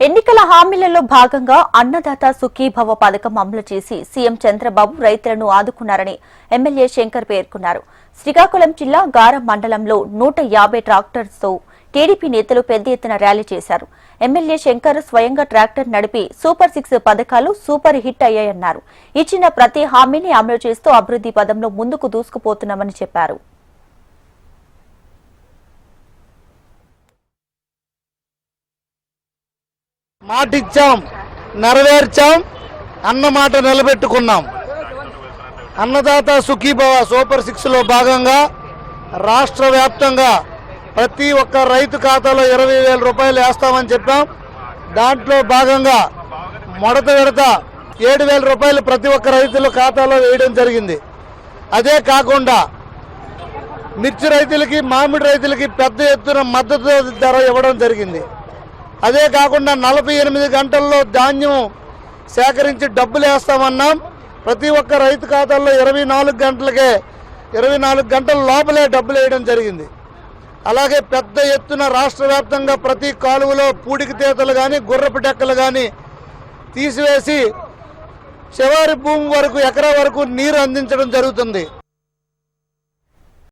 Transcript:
ఎన్నికల హామీలలో భాగంగా అన్నదాత సుఖీభవ పథకం అమలు చేసి సీఎం చంద్రబాబు రైతులను ఆదుకున్నారని ఎమ్మెల్యే శంకర్ పేర్కొన్నారు. శ్రీకాకుళం జిల్లా గారం మండలంలో 150 ట్రాక్టర్లతో టీడీపీ నేతలు పెద్ద ఎత్తున ర్యాలీ చేశారు. ఎమ్మెల్యే శంకర్ స్వయంగా ట్రాక్టర్ నడిపి సూపర్ 6 పథకాలు సూపర్ హిట్ అయ్యాయన్నారు. ఇచ్చిన ప్రతి హామీని అమలు చేస్తూ అభివృద్ధి పదంలో ముందుకు దూసుకుపోతున్నామని చెప్పారు. మాటిచ్చాం, నెరవేర్చాం, అన్న మాట నిలబెట్టుకున్నాం. అన్నదాత సుఖీభవ సూపర్ 6లో భాగంగా రాష్ట్ర వ్యాప్తంగా ప్రతి ఒక్క రైతు ఖాతాలో 20,000 రూపాయలు వేస్తామని చెప్పాం. దాంట్లో భాగంగా మొదటి విడత 7,000 రూపాయలు ప్రతి ఒక్క రైతుల ఖాతాలో వేయడం జరిగింది. అదే కాకుండా మిర్చి రైతులకి, మామిడి రైతులకి పెద్ద ఎత్తున మద్దతు ధర ఇవ్వడం జరిగింది. అదే కాకుండా 48 గంటల్లో ధాన్యం సేకరించి డబ్బులు వేస్తామన్నాం. ప్రతి ఒక్క రైతు ఖాతాల్లో 24 గంటల లోపలే డబ్బులు వేయడం జరిగింది. అలాగే పెద్ద ఎత్తున రాష్ట్ర వ్యాప్తంగా ప్రతి కాలువలో పూడికి తీతలు కానీ, గుర్రపు డెక్కలు కానీ తీసివేసి శివారి భూమి వరకు, ఎకరా వరకు నీరు అందించడం జరుగుతుంది.